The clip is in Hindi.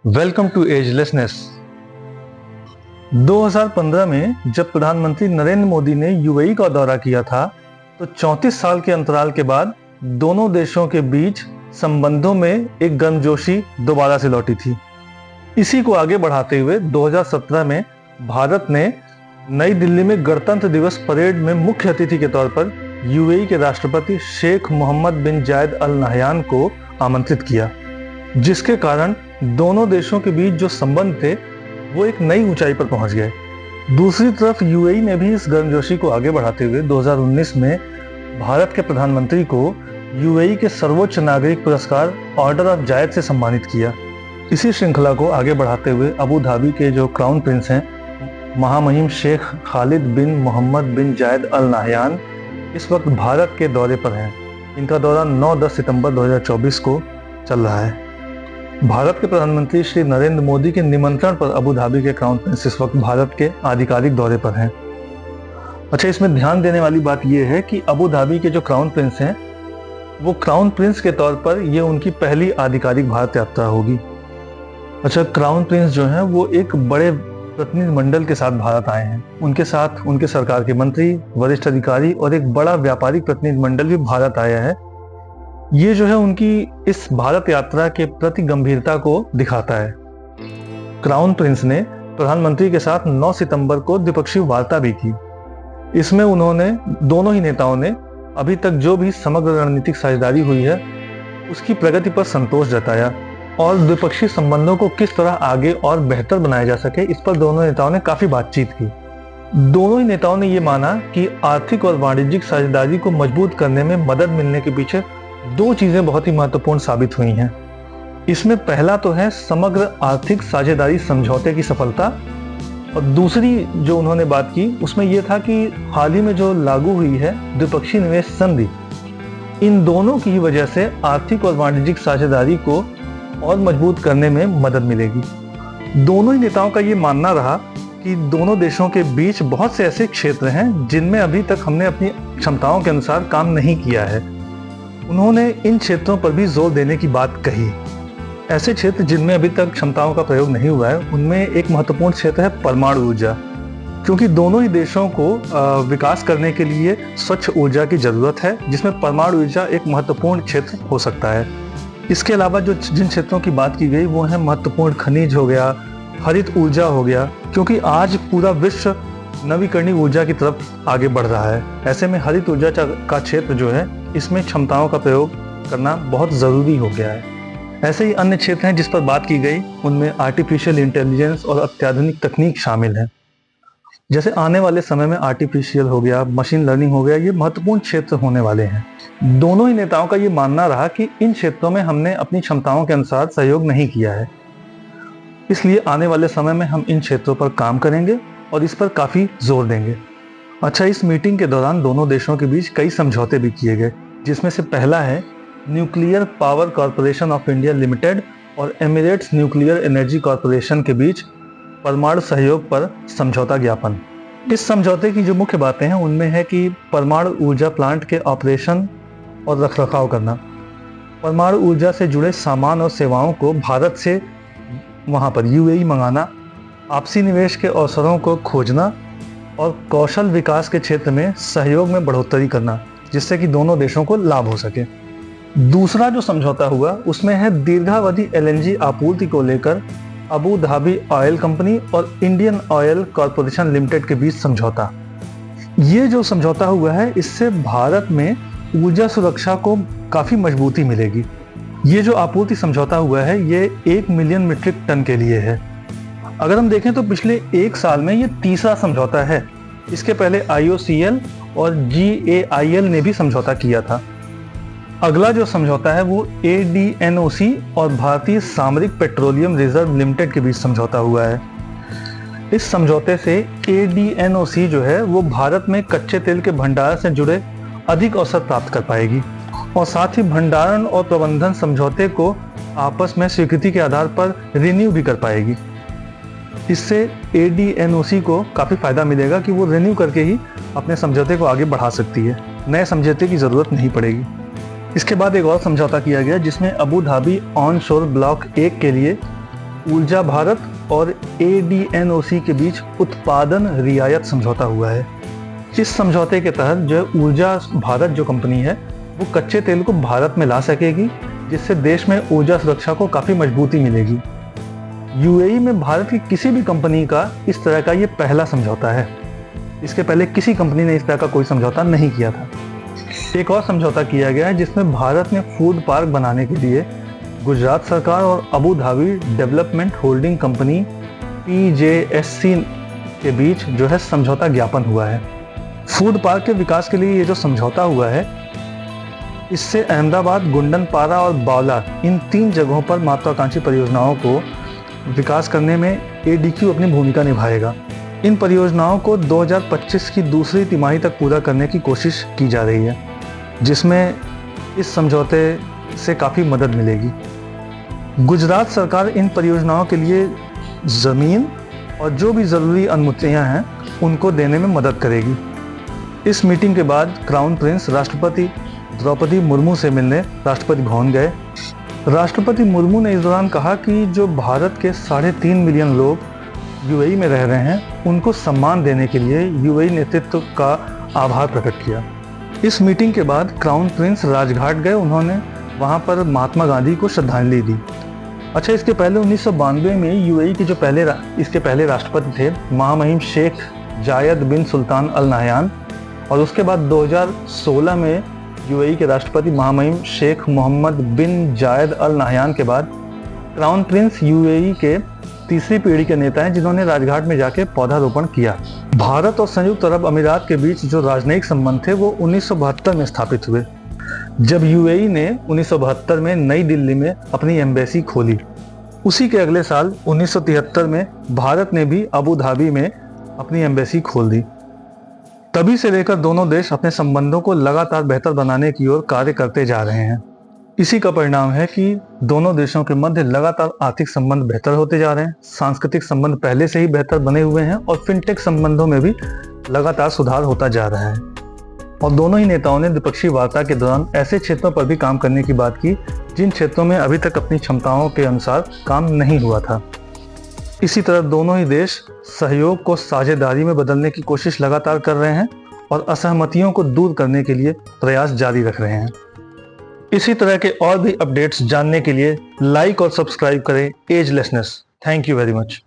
Welcome to एजलेसनेस। 2015 में जब प्रधानमंत्री नरेंद्र मोदी ने यूएई का दौरा किया था तो 34 साल के अंतराल के बाद दोनों देशों के बीच संबंधों में एक गर्मजोशी दोबारा से लौटी थी। इसी को आगे बढ़ाते हुए 2017 में भारत ने नई दिल्ली में गणतंत्र दिवस परेड में मुख्य अतिथि के तौर पर यूएई के राष्ट्रपति शेख मोहम्मद बिन जायद अल नहयान को आमंत्रित किया, जिसके कारण दोनों देशों के बीच जो संबंध थे वो एक नई ऊंचाई पर पहुंच गए। दूसरी तरफ यूएई ने भी इस गर्मजोशी को आगे बढ़ाते हुए 2019 में भारत के प्रधानमंत्री को यूएई के सर्वोच्च नागरिक पुरस्कार ऑर्डर ऑफ जायद से सम्मानित किया। इसी श्रृंखला को आगे बढ़ाते हुए अबू धाबी के जो क्राउन प्रिंस हैं महामहिम शेख खालिद बिन मोहम्मद बिन जायद अल नहयान इस वक्त भारत के दौरे पर हैं। इनका दौरा 9-10 सितंबर 2024 को चल रहा है। भारत के प्रधानमंत्री श्री नरेंद्र मोदी के निमंत्रण पर अबू धाबी के क्राउन प्रिंस इस वक्त भारत के आधिकारिक दौरे पर हैं। अच्छा, इसमें ध्यान देने वाली बात यह है कि अबू धाबी के जो क्राउन प्रिंस हैं वो क्राउन प्रिंस के तौर पर ये उनकी पहली आधिकारिक भारत यात्रा होगी। अच्छा, क्राउन प्रिंस जो हैं वो एक बड़े प्रतिनिधिमंडल के साथ भारत आए हैं। उनके साथ उनके सरकार के मंत्री, वरिष्ठ अधिकारी और एक बड़ा व्यापारिक प्रतिनिधिमंडल भी भारत आया है। ये जो है उनकी इस भारत यात्रा के प्रति गंभीरता को दिखाता है। क्राउन प्रिंस ने प्रधानमंत्री के साथ 9 सितंबर को द्विपक्षीय वार्ता भी की। इसमें उन्होंने दोनों ही नेताओं ने अभी तक जो भी समग्र रणनीतिक साझेदारी हुई है उसकी प्रगति पर संतोष जताया और द्विपक्षीय संबंधों को किस तरह आगे और बेहतर बनाया जा सके इस पर दोनों नेताओं ने काफी बातचीत की। दोनों ही नेताओं ने ये माना कि आर्थिक और वाणिज्यिक साझेदारी को मजबूत करने में मदद मिलने के पीछे दो चीजें बहुत ही महत्वपूर्ण साबित हुई हैं। इसमें पहला तो है समग्र आर्थिक साझेदारी समझौते की सफलता और दूसरी जो उन्होंने बात की उसमें यह था कि हाल ही में जो लागू हुई है द्विपक्षीय निवेश संधि, इन दोनों की वजह से आर्थिक और वाणिज्यिक साझेदारी को और मजबूत करने में मदद मिलेगी। दोनों ही नेताओं का ये मानना रहा कि दोनों देशों के बीच बहुत से ऐसे क्षेत्र हैं जिनमें अभी तक हमने अपनी क्षमताओं के अनुसार काम नहीं किया है। उन्होंने इन क्षेत्रों पर भी जोर देने की बात कही। ऐसे क्षेत्र जिनमें अभी तक क्षमताओं का प्रयोग नहीं हुआ है उनमें एक महत्वपूर्ण क्षेत्र है परमाणु ऊर्जा, क्योंकि दोनों ही देशों को विकास करने के लिए स्वच्छ ऊर्जा की जरूरत है, जिसमें परमाणु ऊर्जा एक महत्वपूर्ण क्षेत्र हो सकता है। इसके अलावा जो जिन क्षेत्रों की बात की गई वो है महत्वपूर्ण खनिज हो गया, हरित ऊर्जा हो गया, क्योंकि आज पूरा विश्व नवीकरणीय ऊर्जा की तरफ आगे बढ़ रहा है। ऐसे में हरित ऊर्जा का क्षेत्र जो है इसमें क्षमताओं का प्रयोग करना बहुत ज़रूरी हो गया है। ऐसे ही अन्य क्षेत्र हैं जिस पर बात की गई, उनमें आर्टिफिशियल इंटेलिजेंस और अत्याधुनिक तकनीक शामिल है। जैसे आने वाले समय में आर्टिफिशियल हो गया, मशीन लर्निंग हो गया, ये महत्वपूर्ण क्षेत्र होने वाले हैं। दोनों ही नेताओं का ये मानना रहा कि इन क्षेत्रों में हमने अपनी क्षमताओं के अनुसार सहयोग नहीं किया है, इसलिए आने वाले समय में हम इन क्षेत्रों पर काम करेंगे और इस पर काफ़ी जोर देंगे। अच्छा, इस मीटिंग के दौरान दोनों देशों के बीच कई समझौते भी किए गए, जिसमें से पहला है nuclear power corporation of India limited और एमिरेट्स न्यूक्लियर एनर्जी कॉरपोरेशन के बीच परमाणु सहयोग पर समझौता ज्ञापन। इस समझौते की जो मुख्य बातें हैं उनमें है कि परमाणु ऊर्जा प्लांट के ऑपरेशन और रखरखाव करना, परमाणु ऊर्जा से जुड़े सामान और सेवाओं को भारत से वहाँ पर यूएई मंगाना, आपसी निवेश के अवसरों को खोजना और कौशल विकास के क्षेत्र में सहयोग में बढ़ोतरी करना, जिससे कि दोनों देशों को लाभ हो सके। दूसरा जो समझौता हुआ उसमें है दीर्घावधि एलएनजी आपूर्ति को लेकर अबू धाबी ऑयल कंपनी और इंडियन ऑयल कॉरपोरेशन लिमिटेड के बीच समझौता। ये जो समझौता हुआ है इससे भारत में ऊर्जा सुरक्षा को काफ़ी मजबूती मिलेगी। ये जो आपूर्ति समझौता हुआ है ये 1 मिलियन मीट्रिक टन के लिए है। अगर हम देखें तो पिछले 1 साल में ये तीसरा समझौता है। इसके पहले IOCL और GAIL ने भी समझौता किया था। अगला जो समझौता है वो ADNOC और भारतीय सामरिक पेट्रोलियम रिजर्व लिमिटेड के बीच समझौता हुआ है। इस समझौते से ADNOC जो है वो भारत में कच्चे तेल के भंडार से जुड़े अधिक अवसर प्राप्त कर पाएगी और साथ ही भंडारण और प्रबंधन समझौते को आपस में स्वीकृति के आधार पर रिन्यू भी कर पाएगी। इससे ADNOC को काफ़ी फायदा मिलेगा कि वो रिन्यू करके ही अपने समझौते को आगे बढ़ा सकती है, नए समझौते की ज़रूरत नहीं पड़ेगी। इसके बाद एक और समझौता किया गया जिसमें अबू धाबी ऑन शोर ब्लॉक 1 के लिए ऊर्जा भारत और ADNOC के बीच उत्पादन रियायत समझौता हुआ है। इस समझौते के तहत जो ऊर्जा भारत जो कंपनी है वो कच्चे तेल को भारत में ला सकेगी, जिससे देश में ऊर्जा सुरक्षा को काफ़ी मजबूती मिलेगी। UAE में भारत की किसी भी कंपनी का इस तरह का ये पहला समझौता है। इसके पहले किसी कंपनी ने इस तरह का कोई समझौता नहीं किया था। एक और समझौता किया गया है जिसमें भारत ने फूड पार्क बनाने के लिए गुजरात सरकार और Abu Dhabi development holding company PJSC के बीच जो है समझौता ज्ञापन हुआ है। फूड पार्क के विकास के लिए ये जो समझौता हुआ है, इससे अहमदाबाद, गुंडनपारा और बावला इन 3 जगहों पर महत्वाकांक्षी परियोजनाओं को विकास करने में ADQ अपनी भूमिका निभाएगा। इन परियोजनाओं को 2025 की दूसरी तिमाही तक पूरा करने की कोशिश की जा रही है, जिसमें इस समझौते से काफ़ी मदद मिलेगी। गुजरात सरकार इन परियोजनाओं के लिए ज़मीन और जो भी ज़रूरी अनुमतियां हैं उनको देने में मदद करेगी। इस मीटिंग के बाद क्राउन प्रिंस राष्ट्रपति द्रौपदी मुर्मू से मिलने राष्ट्रपति भवन गए। राष्ट्रपति मुर्मू ने इस दौरान कहा कि जो भारत के 3.5 मिलियन लोग UAE में रह रहे हैं उनको सम्मान देने के लिए UAE नेतृत्व का आभार प्रकट किया। इस मीटिंग के बाद क्राउन प्रिंस राजघाट गए। उन्होंने वहां पर महात्मा गांधी को श्रद्धांजलि दी। अच्छा, इसके पहले 1992 में UAE के जो इसके पहले राष्ट्रपति थे महामहिम शेख जायद बिन सुल्तान अल नाहयान, और उसके बाद 2016 में UAE के राष्ट्रपति महामहिम शेख मोहम्मद बिन जायद अल नाहयान के बाद क्राउन प्रिंस UAE के तीसरी पीढ़ी के नेता हैं जिन्होंने राजघाट में जाके पौधारोपण किया। भारत और संयुक्त अरब अमीरात के बीच जो राजनयिक संबंध थे वो 1972 में स्थापित हुए, जब UAE ने 1972 में नई दिल्ली में अपनी एम्बेसी खोली। उसी के अगले साल 1973 में भारत ने भी अबू धाबी में अपनी एम्बेसी खोल दी। तभी से लेकर दोनों देश अपने संबंधों को लगातार बेहतर बनाने की ओर कार्य करते जा रहे हैं। इसी का परिणाम है कि दोनों देशों के मध्य लगातार आर्थिक संबंध बेहतर होते जा रहे हैं, सांस्कृतिक संबंध पहले से ही बेहतर बने हुए हैं और फिनटेक संबंधों में भी लगातार सुधार होता जा रहा है। और दोनों ही नेताओं ने द्विपक्षीय वार्ता के दौरान ऐसे क्षेत्रों पर भी काम करने की बात की जिन क्षेत्रों में अभी तक अपनी क्षमताओं के अनुसार काम नहीं हुआ था। इसी तरह दोनों ही देश सहयोग को साझेदारी में बदलने की कोशिश लगातार कर रहे हैं और असहमतियों को दूर करने के लिए प्रयास जारी रख रहे हैं। इसी तरह के और भी अपडेट्स जानने के लिए लाइक और सब्सक्राइब करें agelessness. Thank you very much.